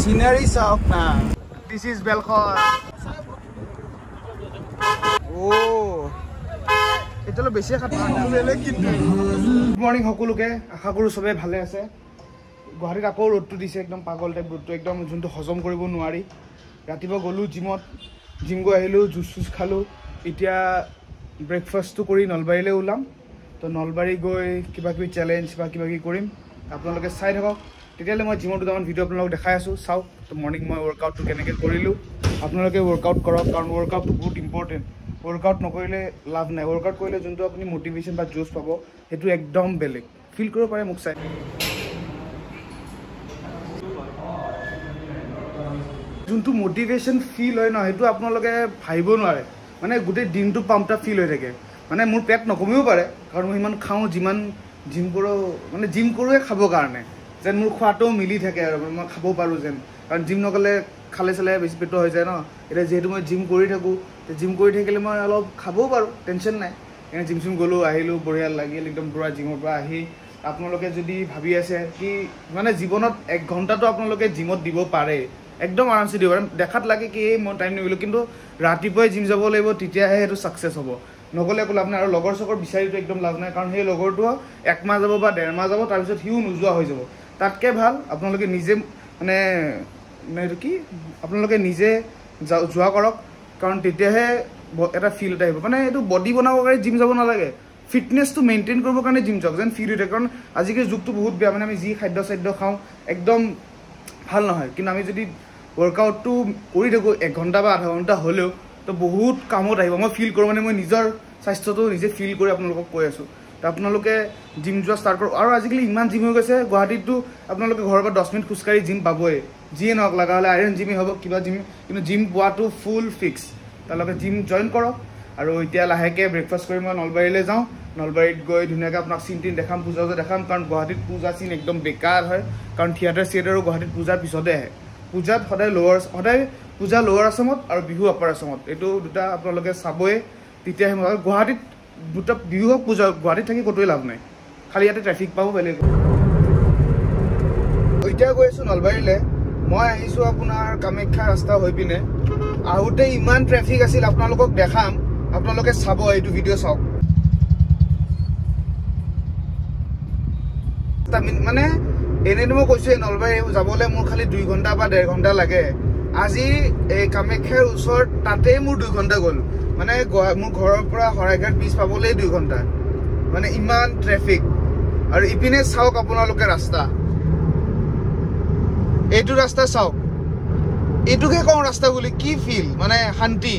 Scenery sauk na. This is Belkhor. Oh. Italo beshi khatna lele kintu. Good morning hokuluke. Asha koru sobe bhale ase. Guwahati ako roadtu dise ekdom pagol type roadtu ekdom junto hojom koribo nuari. Ratiba golu gymot. Gym go ahilu juice khalu. Itia breakfast to kori Nalbarile ulam. To Nalbari goi kiba kibi challenge ba kiba ki korim. Apnaloke sai thakok. তেতিয়ালে মই জিমত দুটামান video আপোনালোকক দেখাই আছো চাও তো morning মই ওয়াৰ্কআউট টু কেনেকৈ কৰিলো আপোনালোকে ওয়াৰ্কআউট কৰক কাৰণ ওয়াৰ্কআউট বহুত ইম্পৰ্টেন্ট ওয়াৰ্কআউট নকৰিলে লাভ নাই ওয়াৰ্কআউট কৰিলে যোনটো আপুনি মোটিভেশন বা জোশ পাব হেতু একদম বেলেগ ফিল কৰিব পাৰে মোক চাই যোনটো মোটিভেশন ফিল হয় ন হেতু আপোনালোকে ভাইব নোৱাৰে মানে গোটেই দিনটো পাম্পটা ফিল হৈ থাকে মানে মোৰ পেট নকমিও পাৰে কাৰণ মই ইমান খাও যিমান জিম কৰো মানে জিম কৰোৱে খাব কাৰণে যেন মোৰ খোৱাটো মিলি থাকে আৰু মই খাব পাৰো যেন কাৰণ জিম নকলে খালে চালে বেছি পেট হৈ যায় ন এটা যেহেতু মই জিম কৰি থাকো তে জিম কৰি থাকিলে মই অলপ খাবও পাৰো টেনচন নাই এনে জিম চিম গলো আহিলো বঢ়িয়া লাগিল একদম পুৰা জিমৰ পৰা আহি আপোনালোকে যদি ভাবি আছে কি মানে জীৱনত 1 ঘণ্টাটো আপোনালোকে জিমত দিব পাৰে একদম আৰামছে দিব পাৰে দেখাত লাগে কি মই টাইম নিবিলো কিন্তু ৰাতিপুৱাই জিম যাব লাগিব তেতিয়াহে হেতু সাকসেস হ'ব নগলে কোলা আপনি আৰু লগৰ সকল বিচাৰিটো একদম লাভ নাই কাৰণ সেই লগৰটো 1 মাহ যাব বা 1.5 মাহ যাব তাৰ পিছত হিউ নুজুৱা হৈ যাব তাতকে ভাল আপোনালোকে নিজে মানে মানে কি আপোনালোকে নিজে যোৱা কৰক কাৰণ তেতিয়াহে এটা ফিল এটা আহিব মানে এটো বডি বনাব কাৰণে জিম যাব নালাগে ফিটনেসটো মেইনটেইন কৰিব কাৰণে জিম যাওক যেন ফিল হৈ থাকে কাৰণ আজিকালি যুগটো বহুত বেয়া মানে আমি যি খাদ্য খাওঁ একদম ভাল নহয় কিন্তু আমি যদি ওয়ার্কআউটটো কৰি থাকো 1 ঘন্টা বা আধা ঘন্টা হলেও তো বহুত কামত আহিব মই ফিল কৰো মানে মই নিজৰ স্বাস্থ্যটো নিজে ফিল কৰি আপোনালোকক কৈ আছো আপোনালোকে জিম যোৱা ষ্টাৰ্ট কৰক আৰু আজিকালি ইমান জিম হৈ গৈছে গুৱাহাটীটো আপোনালোকে ঘৰৰ পৰা 10 মিনিট খুচকাৰি জিম পাবই যিয়ে নক লাগা হলে আইৰন জিমে হ'ব কিবা জিম কিন্তু জিম পোৱাটো ফুল ফিক্স তালকে জিম জয়েন কৰক আৰু এতিয়া লাহেকে ব্ৰেকফাষ্ট কৰি মই নলবাৰীলে যাওঁ নলবাৰীত গৈ ধুনিয়াকৈ আপোনাক চিনটিন দেখাম পূজা দেখাম কাৰণ গুৱাহাটীত পূজা চিন একদম বেকাৰ হয় কাৰণ থিয়েটাৰ গুৱাহাটীত পূজাৰ পিছতে আহে পূজাত সদায় পূজা লোৱাৰ আসামত আৰু বিহু আপাৰ আসামত এটো দুটা আপোনালোকে চাবই তেতিয়াহে গুৱাহাটীত দুটা বিহু পূজা গুৱাহাটীত থাকি কতোই লাভ নাই খালি ইয়াতে ট্ৰাফিক পাব বেলেগ এতিয়া গৈছো নলবাৰীলে মই আহিছো আপোনাৰ কামাখ্যা ৰাস্তা হৈ পিনে আহুতে ইমান ট্ৰাফিক আছিল আপোনালোকক দেখাম আপোনালোকে চাব এইটো ভিডিও চাওক মানে এনেটো মই কৈছো নলবাৰী যাবলৈ মোৰ খালি 2 ঘন্টা বা 1.5 ঘন্টা লাগে আজি এই কামাখ্যাৰ ওচৰত তাতে মোৰ 2 ঘন্টা গল মানে মোৰ ঘৰৰ পৰা হৰাইঘাট বিচ পাবলৈ 2 ঘন্টা মানে ইমান ট্ৰাফিক আৰু ইপিনে চাওক আপোনালোকে ৰাস্তা এইটো ৰাস্তা চাওক এইটোকে কওঁ ৰাস্তা বুলি কি ফিল মানে শান্তি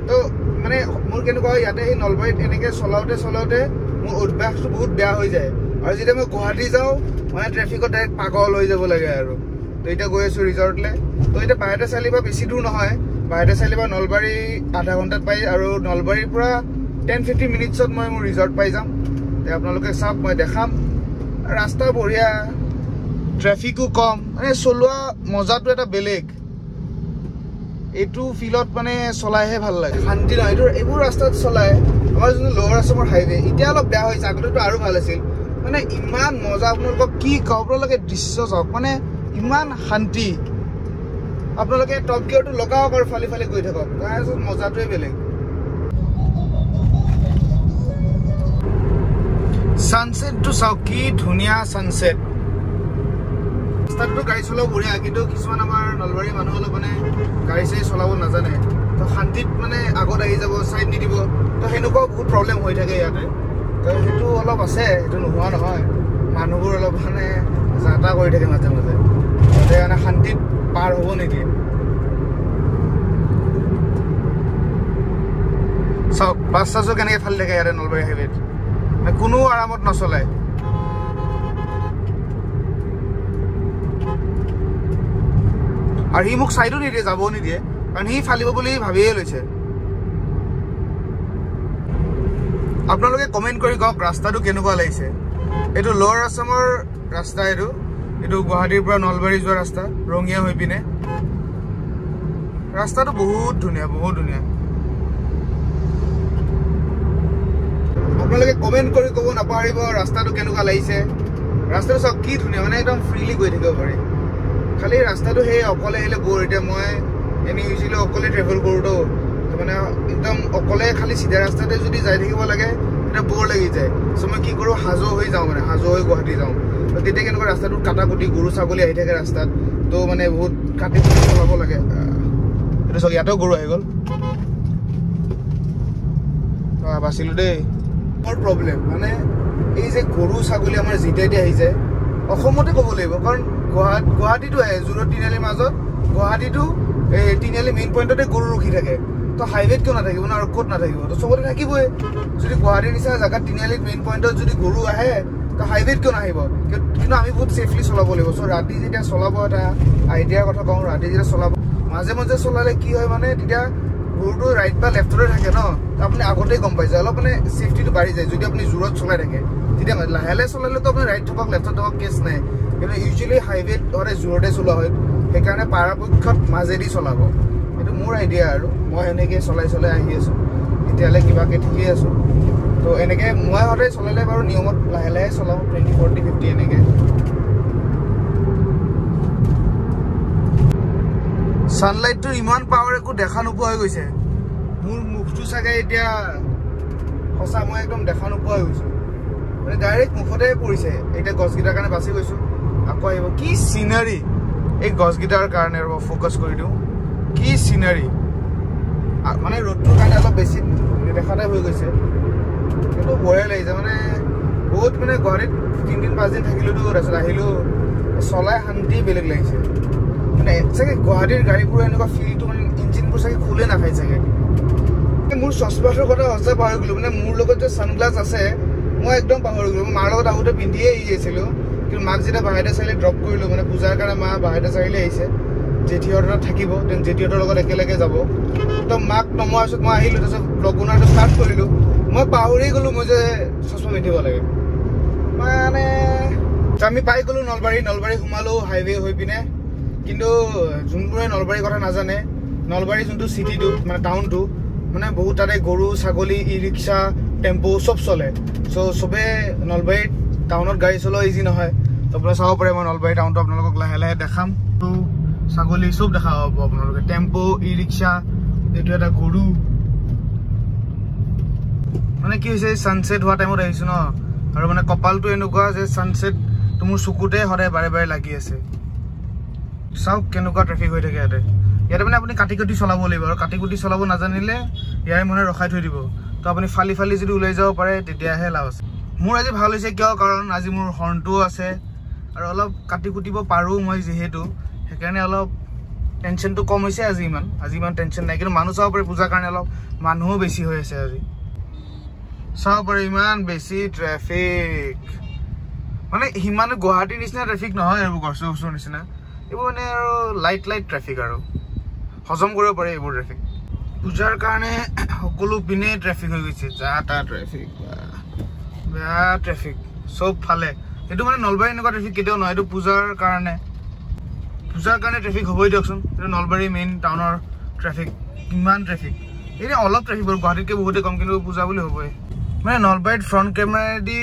তো মানে মোৰ কেনেকুৱা ইয়াতে এই নলবাৰীত এনেকে চলাওতে মোৰ অভ্যাসটো বহুত বেয়া হৈ যায় আৰু যেতিয়া মই গুৱাহাটী যাওঁ মানে ট্ৰাফিকত ডাইৰেক্ট পাগল হৈ যাব লাগে আৰু তো এটা গৈ আছো ৰিজৰ্টলে তো এটা বাহিৰতে চালিবা বেছি দূৰ নহয় বাহিৰতে চালিবা নলবাৰী আধা ঘণ্টাত পাই আৰু নলবাৰীৰ পৰা 10-15 মিনিটছত মই মোৰ ৰিজৰ্ট পাই যাম তে আপোনালোকে চাওক মই দেখাম ৰাস্তা বঢ়িয়া ট্ৰাফিকো কম মানে চলোৱা মজাটো এটা বেলেগ এইটো ফিলত মানে চলাইহে ভাল লাগে শান্তি নহয় এইবোৰ ৰাস্তাত চলাই আমাৰ যোনটো লোৱাৰ আসামৰ হাইৱে এতিয়া অলপ বেয়া হৈছে আগতেতো আৰু ভাল আছিল মানে ইমান মজা আপোনালোকক কি আপোনালোকে দৃশ্য চাওক মানে ইমান শান্তি আপোনালোকে টপ গিয়াৰটো লগাওক আৰু ফালি গৈ থাকক তাৰ মজাটোৱে বেলেগ সানসেটটো চাওক কি ধুনীয়া সানসেট ৰাস্তাটো গাড়ী চলাব বঢ়িয়া কিন্তু কিছুমান আমাৰ নলবাৰী মানুহ অলপ মানে গাড়ী চাই চলাব নাজানে তো শান্তিত মানে আগত আহি যাব সাইড নিদিব তো হেনেকুৱা বহুত প্ৰবলেম হৈ থাকে ইয়াতে তো হেতু অলপ আছে হেতু নোহোৱা নহয় মানুহবোৰ অলপ মানে যাতা কৰি থাকে মাজে মানে শান্তিত পাৰ হ'ব নেকি চাওক বাছ কেনেকৈ ফালি থাকে ইয়াতে নলবাৰী হাইৱেত কোনো আৰামত নচলায় আৰু হি মোক সাইডো নিদিয়ে যাব নিদিয়ে কাৰণ হি ফালিব বুলি ভাবিয়ে লৈছে আপোনালোকে কমেন্ট কৰি কওক ৰাস্তাটো কেনেকুৱা লাগিছে এটো লোৱাৰ আসামৰ ৰাস্তা এটো গুৱাহাটীৰ পৰা নলবাৰী যোৱা ৰাস্তা ৰঙিয়া হৈ পিনে ৰাস্তাটো বহুত ধুনীয়া আপোনালোকে কমেন্ট কৰি ক'ব নাপাহৰিব ৰাস্তাটো কেনেকুৱা লাগিছে ৰাস্তাটো সব কি ধুনীয়া মানে একদম ফ্ৰীলি গৈ থাকিব পাৰি খালি ৰাস্তাটো সেই অকলে আহিলে বৰ এতিয়া মই এনে ইউজুৱেলি অকলে ট্ৰেভেল কৰোঁতো মানে একদম অকলে খালি চিধা ৰাস্তাতে যদি যাই থাকিব লাগে তেতিয়া বৰ লাগি যায় চ' মই কি কৰোঁ হাজো হৈ যাওঁ মানে হাজো হৈ গুৱাহাটী যাওঁ তেতিয়া কেনেকুৱা ৰাস্তাটোত কাটা কুটি গৰু ছাগলী আহি থাকে ৰাস্তাত তো মানে বহুত কাটি কুটি চলাব লাগে এইটো চাওক ইয়াতেও গৰু আহি গ'ল বাচিলোঁ দেই মোৰ প্ৰব্লেম মানে এই যে গৰু ছাগলী আমাৰ যেতিয়া আহি যায় অসমতে ক'ব লাগিব কাৰণ গুৱাহাটীটো আহে জোৰত তিনিআলিৰ মাজত গুৱাহাটীটো এই তিনিআলি মেইন পইণ্টতে গৰু ৰখি থাকে তো হাইৱেত কিয় নাথাকিব ন আৰু ক'ত নাথাকিব তো চবতে থাকিবই যদি গুৱাহাটীৰ নিচিনা জেগাত তিনিআলিত মেইন পইণ্টত যদি গৰু আহে তো হাইৱেত কিয় নাহিব কিন্তু আমি বহুত ছেফলি চলাব লাগিব চ' ৰাতি যেতিয়া চলাব এটা আইডিয়াৰ কথা কওঁ ৰাতি যেতিয়া চলাব মাজে মাজে চলালে কি হয় মানে তেতিয়া গৰুটো ৰাইট বা লেফ্টতে থাকে ন আপুনি আগতেই গম পাই যায় অলপ মানে ছেফটিটো বাঢ়ি যায় যদি আপুনি জোৰত চলাই থাকে তেতিয়া লাহে লাহে চলালেতো আপুনি ৰাইট থাকক লেফ্টত থাকক কেছ নাই কিন্তু ইউজুৱেলি হাইৱেত সদায় জোৰতে চলোৱা হয় সেইকাৰণে পৰাপক্ষত মাজেদি চলাব এইটো মোৰ আইডিয়া আৰু মই এনেকৈ চলাই আহি আছোঁ এতিয়ালৈ কিবাকৈ ঠিকেই আছোঁ তো এনেকৈ মই সদায় চলালে বাৰু নিয়মত লাহে লাহে চলাওঁ 20, 40, 50 এনেকৈ ছানলাইটটোৰ ইমান পাৱাৰ একো দেখা নোপোৱা হৈ গৈছে মোৰ মুখটো চাগে এতিয়া সঁচা মই একদম দেখা নোপোৱা হৈ গৈছোঁ মানে ডাইৰেক্ট মুখতে পৰিছে এতিয়া গছকেইটাৰ কাৰণে বাচি গৈছোঁ আকৌ আহিব কি চিনাৰী এই গছকেইটাৰ কাৰণে আৰু ফ'কাছ কৰি দিওঁ কি চিনাৰী মানে ৰ'দটোৰ কাৰণে অলপ বেছি নেদেখা টাইপ হৈ গৈছে কিন্তু বঢ়িয়া লাগিছে মানে বহুত মানে গুৱাহাটীত 3 দিন 5 দিন থাকিলোঁতো তাৰপিছত আহিলোঁ চলাই শান্তি বেলেগ লাগিছে মানে চাগে গুৱাহাটীৰ গাড়ীবোৰ এনেকুৱা ফিলটো মানে ইঞ্জিনবোৰ চাগে খোলে নাখায় চাগে মোৰ চশমাটোৰ কথা সঁচাই পাহৰি গ'লোঁ মানে মোৰ লগত যে ছানগ্লাছ আছে মই একদম পাহৰি গ'লোঁ মই মাৰ লগত আহোঁতে পিন্ধিয়ে আহি আছিলোঁ কিন্তু মাক যেতিয়া বাহিৰতে চাৰিলে ড্ৰপ কৰিলোঁ মানে পূজাৰ কাৰণে মা বাহিৰতে চাৰিলে আহিছে জেঠিহঁতৰ থাকিব তেন জেঠিহঁতৰ লগত একেলগে যাব তো মাক নমোৱাৰ পিছত মই আহিলোঁ তাৰপিছত ব্লগ বনোৱাটো ষ্টাৰ্ট কৰিলোঁ মই পাহৰি গ'লোঁ মই যে চশমা পিন্ধিব লাগে মানে আমি পাই গ'লোঁ নলবাৰী সোমালোঁ হাইৱে হৈ পিনে কিন্তু যোনবোৰে নলবাৰীৰ কথা নাজানে নলবাৰী যোনটো চিটিটো মানে টাউনটো মানে বহুত তাতে গৰু ছাগলী ই ৰিক্সা টেম্পু চব চলে চ' চবে নলবাৰীত টাউনত গাড়ী চলোৱা ইজি নহয় তো আপোনালোকে চাব পাৰে মই নলবাৰী টাউনটো আপোনালোকক লাহে লাহে দেখাম তো ছাগলী চব দেখা পাব আপোনালোকে টেম্পু ই ৰিক্সা এইটো এটা গৰু মানে কি হৈছে ছানছেট হোৱা টাইমত আহিছোঁ ন আৰু মানে কপালটো এনেকুৱা যে ছানছেটটো মোৰ চকুতে সদায় বাৰে বাৰে লাগি আছে চাওক কেনেকুৱা ট্ৰেফিক হৈ থাকে ইয়াতে মানে আপুনি কাটি কাটি চলাব লাগিব আৰু কাটি কুটি চলাব নাজানিলে ইয়াৰে মানে ৰখাই থৈ দিব তো আপুনি ফালি যদি ওলাই যাব পাৰে তেতিয়াহে লাভ আছে মোৰ আজি ভাল হৈছে কিয় কাৰণ আজি মোৰ হৰ্ণটোও আছে আৰু অলপ কাটি কুটিব পাৰোঁ মই যিহেতু সেইকাৰণে অলপ টেনশ্যনটো কম হৈছে আজি ইমান টেনশ্যন নাই কিন্তু মানুহ চাব পাৰে পূজাৰ কাৰণে অলপ মানুহো বেছি হৈ আছে আজি চাব পাৰে ইমান বেছি ট্ৰেফিক মানে সিমান গুৱাহাটীৰ নিচিনা ট্ৰেফিক নহয় এইবোৰ গছৰ নিচিনা এইবোৰ মানে আৰু লাইট ট্ৰেফিক আৰু হজম কৰিব পাৰে এইবোৰ ট্ৰেফিক পূজাৰ কাৰণে সকলো পিনে ট্ৰেফিক হৈ গৈছে যা তা ট্ৰেফিক বেয়া ট্ৰেফিক চব ফালে এইটো মানে নলবাৰী এনেকুৱা ট্ৰেফিক কেতিয়াও নহয় এইটো পূজাৰ কাৰণে ট্ৰেফিক হ'বই দিয়কচোন এইটো নলবাৰী মেইন টাউনৰ ট্ৰেফিক কিমান ট্ৰেফিক এনেই অলপ ট্ৰেফিক বাৰু গুৱাহাটীতকৈ বহুতেই কম কিন্তু পূজা বুলি হ'বই মানে নলবাৰীত ফ্ৰণ্ট কেমেৰাদি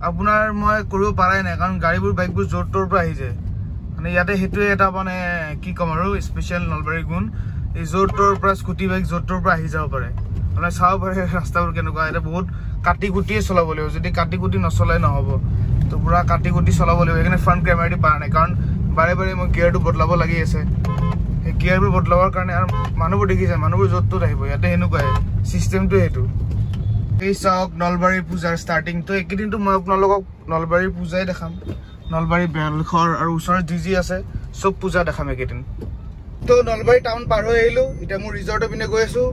আপোনাৰ মই কৰিব পৰাই নাই কাৰণ গাড়ীবোৰ বাইকবোৰ য'ৰ ত'ৰ পৰা আহি যায় মানে ইয়াতে সেইটোৱে এটা মানে কি ক'ম আৰু স্পেচিয়েল নলবাৰীৰ গুণ এই য'ৰ ত'ৰ পৰা স্কুটি বাইক য'ৰ ত'ৰ পৰা আহি যাব পাৰে মানে চাব পাৰে ৰাস্তাবোৰ কেনেকুৱা এতিয়া বহুত কাটি কুটিয়ে চলাব লাগিব যদি কাটি কুটি নচলাই নহ'ব তো পুৰা কাটি কুটি চলাব লাগিব সেইকাৰণে ফ্ৰণ্ট কেমেৰাদি পৰা নাই কাৰণ বাৰে বাৰে মই গিয়াৰটো বদলাব লাগি আছে সেই গিয়াৰবোৰ বদলাবৰ কাৰণে আৰু মানুহবোৰ দেখিছে মানুহবোৰ য'ত ত'ত আহিব ইয়াতে সেনেকুৱাই ছিষ্টেমটো সেইটো এই চাওক নলবাৰী পূজাৰ ষ্টাৰ্টিং তো এইকেইদিনটো মই আপোনালোকক নলবাৰীৰ পূজাই দেখাম নলবাৰী বেলখৰ আৰু ওচৰত যি আছে চব পূজা দেখাম এইকেইদিন তো নলবাৰী টাউন পাৰ হৈ আহিলোঁ এতিয়া মোৰ ৰিজৰ্টৰ পিনে গৈ আছোঁ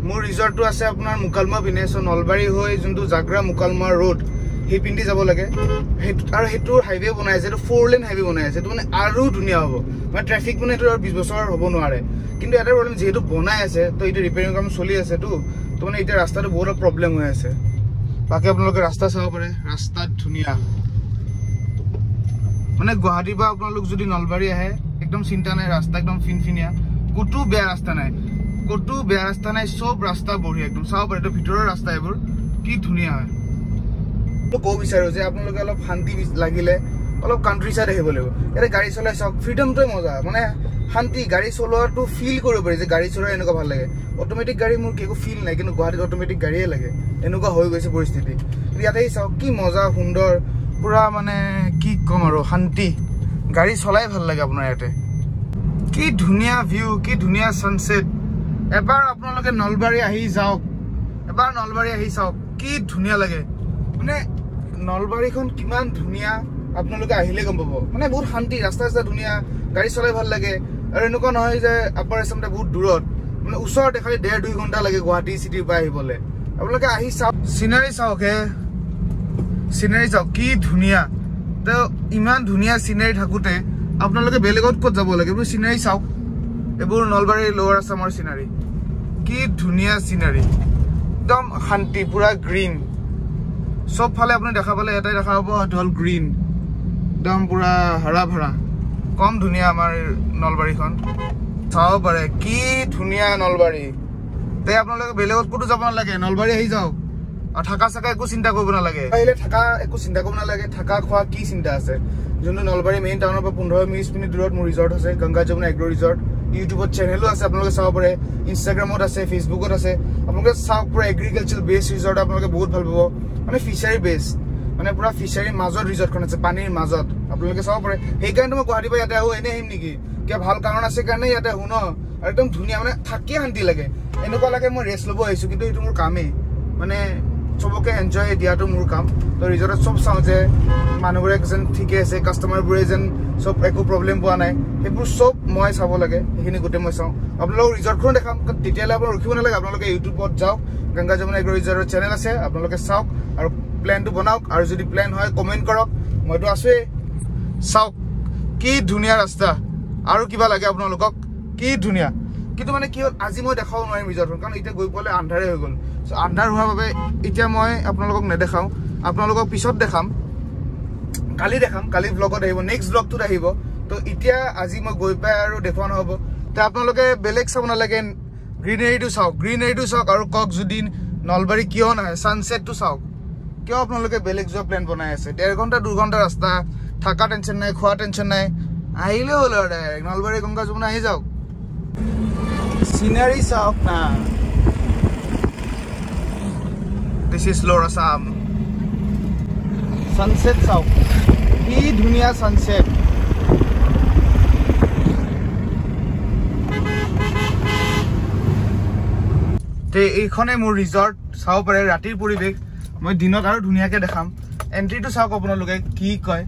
মোৰ ৰিজৰ্টটো আছে আপোনাৰ মুকালমুৱা পিনে চ' নলবাৰী হৈ যোনটো জাগ্ৰা মুকালমুৱা ৰোড সেই পিন্ধি যাব লাগে আৰু সেইটোৰ হাইৱে বনাই আছে এইটো 4 লেন হাইৱে বনাই আছে এইটো মানে আৰু ধুনীয়া হ'ব মানে ট্ৰেফিক মানে এইটো আৰু 20 বছৰ হ'ব নোৱাৰে কিন্তু এটা প্ৰব্লেম যিহেতু বনাই আছে তো এইটো ৰিপেয়াৰিং কাম চলি আছেতো তো মানে এতিয়া ৰাস্তাটো বহুত প্ৰব্লেম হৈ আছে বাকী আপোনালোকে ৰাস্তা চাব পাৰে ৰাস্তা ধুনীয়া মানে গুৱাহাটীৰ পৰা আপোনালোক যদি নলবাৰী আহে একদম চিন্তা নাই ৰাস্তা একদম ফিনফিনীয়া ক'তো বেয়া ৰাস্তা নাই চব ৰাস্তা বঢ়িয়া একদম চাব পাৰে এইটো ভিতৰৰ ৰাস্তা এইবোৰ কি ধুনীয়া হয় ক'ব বিচাৰোঁ যে আপোনালোকে অলপ শান্তি লাগিলে অলপ কাণ্ট্ৰি চাইড আহিব লাগিব ইয়াতে গাড়ী চলাই চাওক ফ্ৰীডমটোৱে মজা মানে শান্তি গাড়ী চলোৱাটো ফিল কৰিব পাৰি যে গাড়ী চলোৱা এনেকুৱা ভাল লাগে অট'মেটিক গাড়ী মোৰ একো ফিল নাই কিন্তু গুৱাহাটীত অট'মেটিক গাড়ীয়ে লাগে এনেকুৱা হৈ গৈছে পৰিস্থিতি ইয়াতে চাওক কি মজা সুন্দৰ পুৰা মানে কি ক'ম আৰু শান্তি গাড়ী চলাই ভাল লাগে আপোনাৰ ইয়াতে কি ধুনীয়া ভিউ কি ধুনীয়া ছানছেট এবাৰ আপোনালোকে নলবাৰী আহি যাওক এবাৰ নলবাৰী আহি চাওক কি ধুনীয়া লাগে মানে নলবাৰীখন কিমান ধুনীয়া আপোনালোকে আহিলে গম পাব মানে বহুত শান্তি ৰাস্তা ৰাস্তা ধুনীয়া গাড়ী চলাই ভাল লাগে আৰু এনেকুৱা নহয় যে আপাৰ আছামটা বহুত দূৰত মানে ওচৰত খালি 1.5-2 ঘণ্টা লাগে গুৱাহাটী চিটিৰ পৰা আহিবলৈ আপোনালোকে আহি চাওক চিনাৰী চাওক হে চিনাৰী চাওক কি ধুনীয়া তো ইমান ধুনীয়া চিনাৰী থাকোঁতে আপোনালোকে বেলেগত ক'ত যাব লাগে এইবোৰ চিনাৰী চাওক এইবোৰ নলবাৰী লোৱাৰ আছামৰ চিনাৰী কি ধুনীয়া চিনাৰী একদম শান্তি পুৰা গ্ৰীণ সব ফালে আপুনি দেখা পালে এটাই দেখা পাব সেইটো হ'ল গ্ৰীণ একদম পুৰা হৰা ভৰা কম ধুনীয়া আমাৰ নলবাৰীখন চাব পাৰে কি ধুনীয়া নলবাৰী তে আপোনালোকে বেলেগত ক'তো যাব নালাগে নলবাৰী আহি যাওক আৰু থাকা চাকা একো চিন্তা কৰিব নালাগে আহিলে থাকা একো চিন্তা কৰিব নালাগে থাকা খোৱা কি চিন্তা আছে যোনটো নলবাৰী মেইন টাউনৰ পৰা 15-20 মিনিট দূৰত মোৰ ৰিজৰ্ট আছে গংগা যমুনা এগ্ৰ ৰিজৰ্ট ইউটিউবত চেনেলো আছে আপোনালোকে চাব পাৰে ইনষ্টাগ্ৰামত আছে ফেচবুকত আছে আপোনালোকে চাওক পুৰা এগ্ৰিকালচাৰ বেছ ৰিজৰ্ট আপোনালোকে বহুত ভাল পাব মানে ফিচাৰী বেছ মানে পুৰা ফিচাৰীৰ মাজত ৰিজৰ্টখন আছে পানীৰ মাজত আপোনালোকে চাব পাৰে সেইকাৰণে মই গুৱাহাটীৰ পৰা ইয়াতে আহোঁ এনেই আহিম নেকি কিবা ভাল কাৰণ আছে কাৰণে ইয়াতে আহোঁ ন আৰু একদম ধুনীয়া মানে থাকিয়ে শান্তি লাগে এনেকুৱা লাগে মই ৰেষ্ট ল'ব আহিছোঁ কিন্তু এইটো মোৰ কামেই মানে চবকে এনজয় দিয়াটো মোৰ কাম তো ৰিজৰ্টত চব চাওঁ যে মানুহবোৰে যেন ঠিকে আছে কাষ্টমাৰবোৰে যেন চব একো প্ৰব্লেম পোৱা নাই সেইবোৰ চব মই চাব লাগে সেইখিনি গোটেই মই চাওঁ আপোনালোকক ৰিজৰ্টখনো দেখাম তেতিয়াহ'লে আপোনালোক ৰখিব নালাগে আপোনালোকে ইউটিউবত যাওক গংগা যমুনা এগ্ৰ ৰিজৰ্টৰ চেনেল আছে আপোনালোকে চাওক আৰু প্লেনটো বনাওক আৰু যদি প্লেন হয় কমেণ্ট কৰক মইতো আছোৱেই চাওক কি ধুনীয়া ৰাস্তা আৰু কিবা লাগে আপোনালোকক কি ধুনীয়া কিন্তু মানে কি হ'ল আজি মই দেখাব নোৱাৰিম ৰিজৰ্টখন কাৰণ এতিয়া গৈ পোৱালে আন্ধাৰে হৈ গ'ল চ' আন্ধাৰ হোৱাৰ বাবে এতিয়া মই আপোনালোকক নেদেখাওঁ আপোনালোকক পিছত দেখাম কালি ব্লগত আহিব নেক্সট ব্লগটোত আহিব তো এতিয়া আজি মই গৈ পাই আৰু দেখুওৱা নহ'ব তো আপোনালোকে বেলেগ চাব নালাগে গ্ৰীনেৰীটো চাওক আৰু কওক যদি নলবাৰী কিয় নাহে ছানছেটটো চাওক কিয় আপোনালোকে বেলেগ যোৱা প্লেন বনাই আছে 1.5 ঘণ্টা 2 ঘণ্টা ৰাস্তা থাকা টেনশ্যন নাই খোৱা টেনশ্যন নাই আহিলে হ'ল আৰু ডাইৰেক্ট নলবাৰী গংগা যমুনা আহি যাওক চিনাৰী চাওক না দিছ ইজ লোৱাৰ আছাম ছানছেট চাওক কি ধুনীয়া ছানছেট তে এইখনে মোৰ ৰিজৰ্ট চাব পাৰে ৰাতিৰ পৰিৱেশ মই দিনত আৰু ধুনীয়াকৈ দেখাম এণ্ট্ৰিটো চাওক আপোনালোকে কি কয়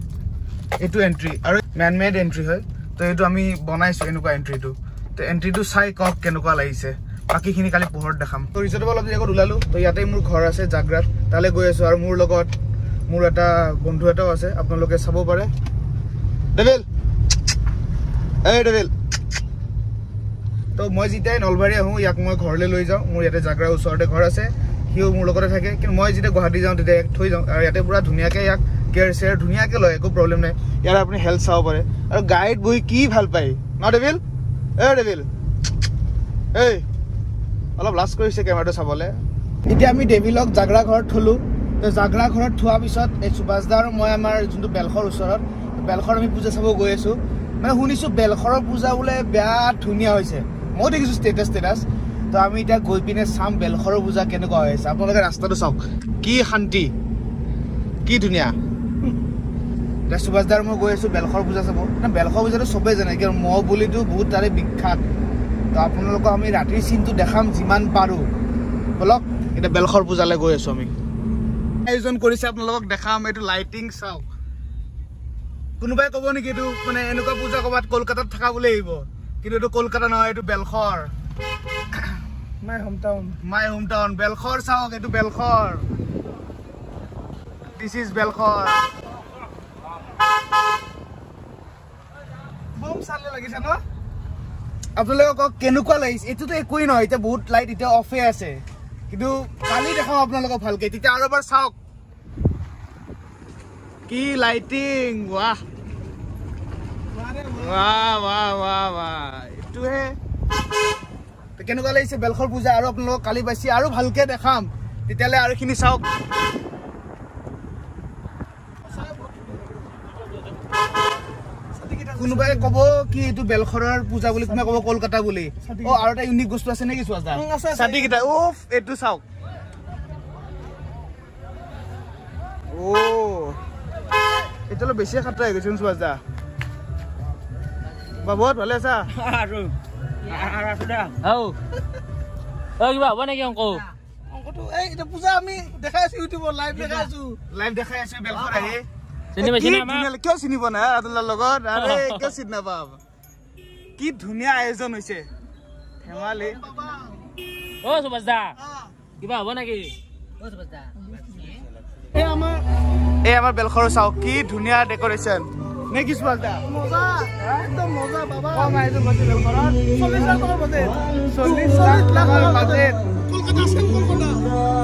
এইটো এণ্ট্ৰি আৰু মেন মেড এণ্ট্ৰি হয় তো এইটো আমি বনাইছোঁ এনেকুৱা এণ্ট্ৰিটো তো এণ্ট্ৰিটো চাই কওক কেনেকুৱা লাগিছে বাকীখিনি কালি পোহৰত দেখাম তো ৰিজৰ্টৰ পৰা অলপ দেৰি আগত ওলালোঁ তো ইয়াতে মোৰ ঘৰ আছে জাগ্ৰাত তালৈ গৈ আছোঁ আৰু মোৰ লগত মোৰ এটা বন্ধু এটাও আছে আপোনালোকে চাব পাৰে ডেভিল তো মই যেতিয়াই নলবাৰী আহোঁ ইয়াক মই ঘৰলৈ লৈ যাওঁ মোৰ ইয়াতে জাগ্ৰাৰ ওচৰতে ঘৰ আছে সিও মোৰ লগতে থাকে কিন্তু মই যেতিয়া গুৱাহাটী যাওঁ তেতিয়া ইয়াক থৈ যাওঁ আৰু ইয়াতে পুৰা ধুনীয়াকৈ ইয়াক কেয়াৰ চেয়াৰ ধুনীয়াকৈ লয় একো প্ৰব্লেম নাই ইয়াত আপুনি হেল্থ চাব পাৰে আৰু গাড়ীত বহি কি ভাল পায় ন ডেভিল এই অলপ লাজ কৰিছে কেমেৰাটো চাবলৈ এতিয়া আমি ডেভিলক জাগ্ৰা ঘৰত থলোঁ তো জাগ্ৰা ঘৰত থোৱাৰ পিছত এই সুভাষদা আৰু মই আমাৰ যোনটো বেলশৰ ওচৰত বেলশৰ আমি পূজা চাব গৈ আছোঁ মানে শুনিছোঁ বেলশৰৰ পূজা বোলে বেয়া ধুনীয়া হৈছে মই দেখিছোঁ ষ্টেটাছ তো আমি এতিয়া গৈ পিনে চাম বেলশৰৰ পূজা কেনেকুৱা হৈ আছে আপোনালোকে ৰাস্তাটো চাওক কি শান্তি কি ধুনীয়া এতিয়া সুভাষদাৰ মই গৈ আছোঁ বেলশৰ পূজা চাব বেলশৰ পূজাটো চবেই জানে কিয় মহ বুলিতো বহুত তাৰে বিখ্যাত তো আপোনালোকক আমি ৰাতিৰ চিনটো দেখাম যিমান পাৰোঁ বলক এতিয়া বেলশৰ পূজালৈ গৈ আছোঁ আমি আয়োজন কৰিছে আপোনালোকক দেখাম এইটো লাইটিং চাওক কোনোবাই ক'ব নেকি এইটো মানে এনেকুৱা পূজা ক'ৰবাত কলকাতাত থকা বুলি আহিব কিন্তু এইটো কলকাতা নহয় এইটো Belsor my home town Belsor চাওক এইটো বেলশৰ দিছ ইজ বেলশৰ বম চালে লাগিছে ন আপোনালোকে কওক কেনেকুৱা লাগিছে এইটোতো একোৱেই নহয় এতিয়া বহুত লাইট এতিয়া অফে আছে কিন্তু কালি দেখাম আপোনালোকক ভালকে তেতিয়া আৰু এবাৰ চাওক কি লাইটিং ৱাহ এইটোহে কেনেকুৱা লাগিছে বেলশৰ পূজা আৰু আপোনালোকক কালি বাছি আৰু ভালকে দেখাম তেতিয়াহ'লে আৰু খিনি চাওক কোনোবাই ক'ব কি এইটো বেলখৰৰ পূজা বুলি কোনোবাই ক'ব কলকাতা বুলি আৰু এটা ইউনিক বস্তু আছে নেকি সুভাষদা ছাতিকেইটা এইটো চাওক এইটো অলপ বেছিয়ে খাটৰা হৈ গৈছে সুভাষদা বহুত ভালে আছা কিবা হ'ব নেকি অংকটো এইটো পূজা আমি দেখাই আছো ইউটিউবত লাইভ দেখাই আছো বেলখৰ আহি কিয় চিনি পোৱা নাই আব্দুল্লাৰ লগত আৰে কিয় চিনি নাপাম কি ধুনীয়া আয়োজন হৈছে ধেমালি সুভাষদা কিবা হ'ব নেকি এই আমাৰ বেলখৰৰ চাওক কি ধুনীয়া ডেকৰেশ্যন নে কি সুভাষদা একদম মজা বাবা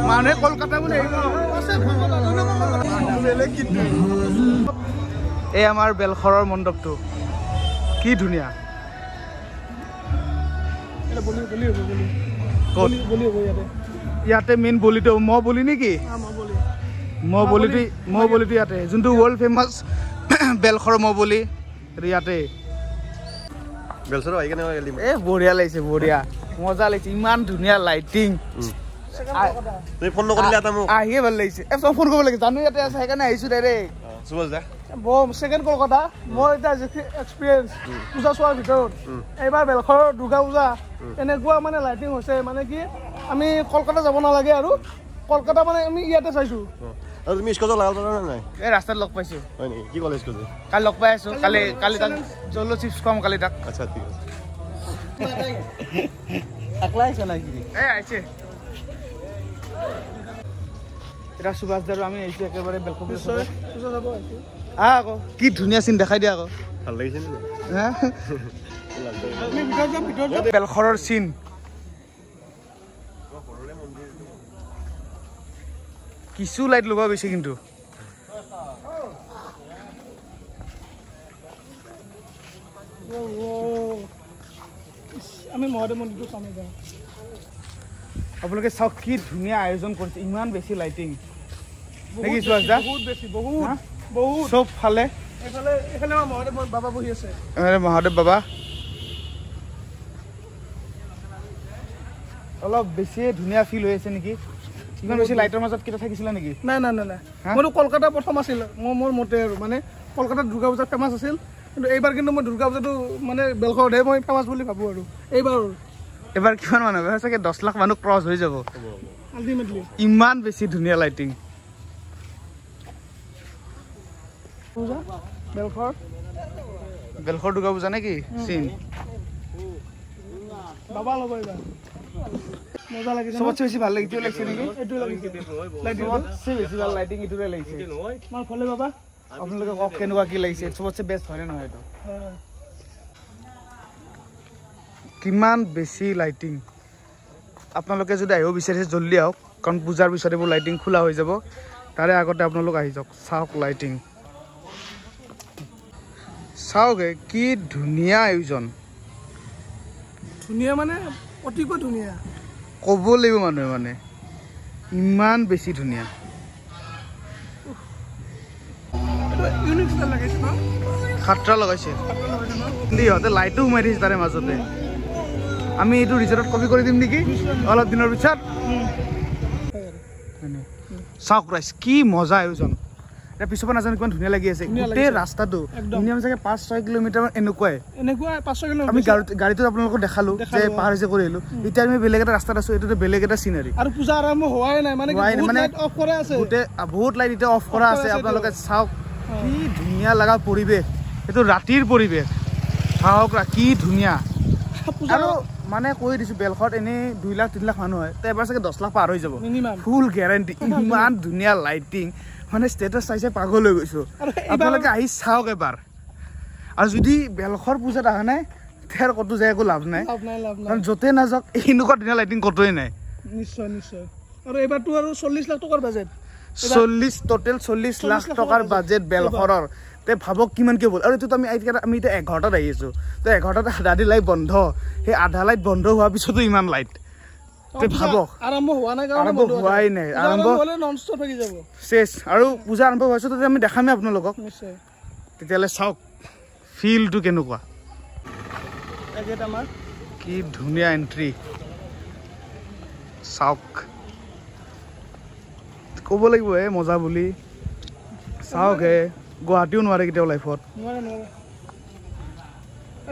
মানুহে কলকাতা বুলি এই আমাৰ বেলখৰৰ মণ্ডপটো কি ধুনীয়া ইয়াতে মেইন বলিটো মই বলি নেকি মই বলিটো ইয়াতে যোনটো ৱৰ্ল্ড ফেমাছ বেলখৰ মই বলি ইয়াতে বঢ়িয়া লাগিছে বঢ়িয়া মজা লাগিছে ইমান ধুনীয়া লাইটিং আহিয়ে ভাল লাগিছে ফোন কৰিব লাগে জানো ইয়াতে আছে সেইকাৰণে আহিছো ছেকেণ্ড কলকাতা মোৰ এতিয়া যিখিনি এক্সপিৰিয়েঞ্চ পূজা চোৱাৰ ভিতৰত এইবাৰ বেলখৰৰ দুৰ্গা পূজা এনেকুৱা মানে লাইটিং হৈছে মানে কি আমি কলকাতা যাব নালাগে আৰু কলকাতা মানে আমি ইয়াতে চাইছো তুমি স্কুলত লগাব নাই এই ৰাস্তাত লগ পাইছো হয় নেকি কি কলেজ কৈছে কালি লগ পাই আছো কালি তাক জলো চিপছ খুৱাম কালি তাক আচ্ছা ঠিক আছে আকলা আহিছে নাই কি আহিছে এটা সুভাষদাৰো আমি আহিছো একেবাৰে বেলখৰ আকৌ কি ধুনীয়া চিন দেখাই দিয়া আকৌ ভাল লাগিছে বেলখৰৰ চিন কিছু লাইট লগোৱা গৈছে কিন্তু আমি মহাদেৱ মন্দিৰটো চামে যাওঁ আপোনালোকে চাওক কি ধুনীয়া আয়োজন কৰিছে ইমান বেছি লাইটিং নেকি সুভাষদা বহুত চব ফালে এইফালে মহাদেৱ বাবা বহি আছে মহাদেৱ বাবা অলপ বেছিয়ে ধুনীয়া ফিল হৈ আছে নেকি ইমান বেছি লাইটৰ মাজত কিটা থাকিছিলা নেকি নাই মইতো কলকাতা প্ৰথম আছিল মোৰ মতে আৰু মানে কলকাতাত দুৰ্গা পূজা ফেমাছ আছিল কিন্তু এইবাৰ কিন্তু মই দুৰ্গা পূজাটো মানে বেলখৰতহে মই ফেমাছ বুলি ভাবোঁ আৰু এইবাৰ কিমান মানুহ চাগে 10 লাখ মানুহ ক্ৰছ হৈ যাব আল্টিমেটলি ইমান বেছি ধুনীয়া লাইটিং বেলখৰ দুৰ্গা পূজা নেকি চিন বাবা ল'ব এইবাৰ মজা লাগিছে সবচে বেছি ভাল লাগিছে লাগিছে নেকি এইটো লাগিছে সবচে বেছি ভাল লাইটিং ইটোৰে লাগিছে মাৰ ফলে বাবা আপোনালোকে কওক কেনেকুৱা কি লাগিছে সবচে বেষ্ট হয় নহয় এইটো কিমান বেছি লাইটিং আপোনালোকে যদি আহিব বিচাৰিছে জলদি আহক কাৰণ পূজাৰ পিছত এইবোৰ লাইটিং খোলা হৈ যাব তাৰে আগতে আপোনালোক আহি যাওক চাওক লাইটিং চাওক কি ধুনীয়া আয়োজন ধুনীয়া মানে অতিকৈ ধুনীয়া ক'ব লাগিব মানুহে মানে ইমান বেছি ধুনীয়া খাটৰা লগাইছে ইহঁতে লাইটো সোমাই দিছে তাৰে মাজতে আমি এইটো ৰিজৰ্টত কপি কৰি দিম নেকি অলপ দিনৰ পিছত চাওক ৰাইজ কি মজা আয়োজন এতিয়া পিছৰ পৰা নাজানো কিমান ধুনীয়া লাগি আছে গোটেই ৰাস্তাটো মিনিমাম চাগে 5-6 কিলোমিটাৰ এনেকুৱাই 5-6 কিলোমিটাৰ আমি গাড়ীটো আপোনালোকক দেখালো যে পাৰ হৈছে কৰি আহিলো এতিয়া আমি বেলেগ এটা ৰাস্তাত আছো এইটো বেলেগ এটা চিনাৰী আৰু পূজা আৰম্ভ হোৱাই নাই মানে অফ কৰা আছে গোটেই বহুত লাইট এতিয়া অফ কৰা আছে আপোনালোকে চাওক কি ধুনীয়া লগা পৰিৱেশ এইটো ৰাতিৰ পৰিৱেশ চাওক কি ধুনীয়া আৰু মানে কৈ দিছো বেলখৰত এনেই 2 লাখ 3 লাখ মানুহ হয় তো এবাৰ চাগে 10 লাখ পাৰ হৈ যাব ফুল গেৰাণ্টি ইমান ধুনীয়া লাইটিং মানে ষ্টেটাছ চাইছে পাগল হৈ গৈছো আপোনালোকে আহি চাওক এবাৰ আৰু যদি বেলখৰ পূজাত অহা নাই তেৰ কতো যায় একো লাভ নাই কাৰণ য'তে নাযাওক এনেকুৱা ধুনীয়া লাইটিং কতোৱে নাই নিশ্চয় আৰু এবাৰতো আৰু 40 লাখ টকাৰ বাজেট 40 লাখ টকাৰ বাজেট বেলখৰৰ তে ভাবক কিমান কি হ'ল আৰু এইটো আমি এতিয়া 11টাত আহি আছো তো 11টাত আধা লাইট বন্ধ সেই আধা লাইট বন্ধ হোৱাৰ পিছতো ইমান লাইট তে ভাবক আৰম্ভ হোৱা নাই কাৰণ আৰম্ভ হোৱাই নাই আৰম্ভ হ'লে নন ষ্টপ হৈ যাব শেষ আৰু পূজা আৰম্ভ হোৱাৰ পিছত আমি দেখামে আপোনালোকক নিশ্চয় তেতিয়ালে চাওক ফিলটো কেনেকুৱা গেট আমাৰ কি ধুনীয়া এন্ট্ৰি চাওক ক'ব লাগিব মজা বুলি চাওক গুৱাহাটীও নোৱাৰে কেতিয়াও লাইফত নোৱাৰে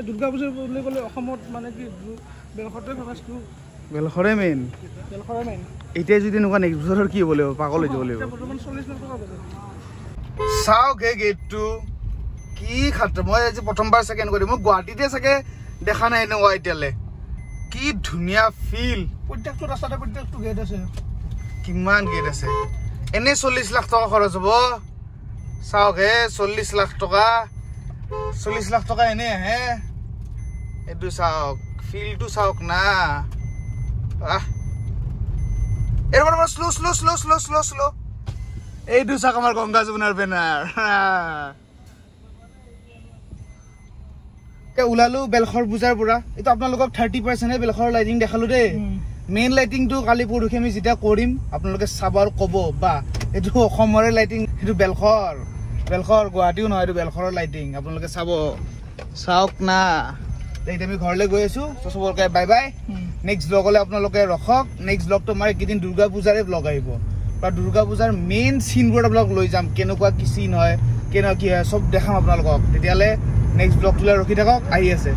দুৰ্গা পূজা বুলি ক'লে অসমত মানে কি বেলখৰটোৱে ফেমাছটো বেলখৰে মেইন এতিয়া যদি এনেকুৱা নেক্সট বছৰৰ কি হ'ব লাগিব পাগল হৈ যাব লাগিব বৰ্তমান 40 লাখ টকা বাজেট চাওক গেটটো কি খাত্ৰ মই আজি প্ৰথমবাৰ ছেকেণ্ড কৰি মই গুৱাহাটীতে চাগে দেখা নাই এনেকুৱা এতিয়ালৈ কি ধুনীয়া ফিল প্ৰত্যেকটো ৰাস্তাতে প্ৰত্যেকটো গেট আছে কিমান গেট আছে এনে 40 লাখ টকা খৰচ হ'ব চাওক 40 লাখ টকা এনে আহে এইটো চাওক ফিলটো চাওক না এৰবাৰ শ্লো এইটো চাওক আমাৰ গংগা যমুনাৰ বেনাৰ ওলালো বেলখৰ পূজাৰ পৰা এইটো আপোনালোকক 30% বেলখৰ লাইটিং দেখালো দেই মেইন লাইটিংটো কালি পৰহি আমি যেতিয়া কৰিম আপোনালোকে চাব আৰু ক'ব বা এইটো অসমৰে লাইটিং সেইটো বেলখৰ গুৱাহাটীও নহয় এইটো বেলখৰৰ লাইটিং আপোনালোকে চাওক না এতিয়া আমি ঘৰলৈ গৈ আছো চবকে বাই বাই নেক্সট ব্লগলৈ আপোনালোকে ৰখক নেক্সট ব্লগটো আমাৰ এইকেইদিন দুৰ্গা পূজাৰে ব্লগ আহিব বা দুৰ্গা পূজাৰ মেইন চিনবোৰ আপোনালোক লৈ যাম কেনেকুৱা কি চিন হয় কেনেকুৱা কি হয় চব দেখাম আপোনালোকক তেতিয়াহ'লে নেক্সট ব্লগটোলৈ ৰখি থাকক আহি আছে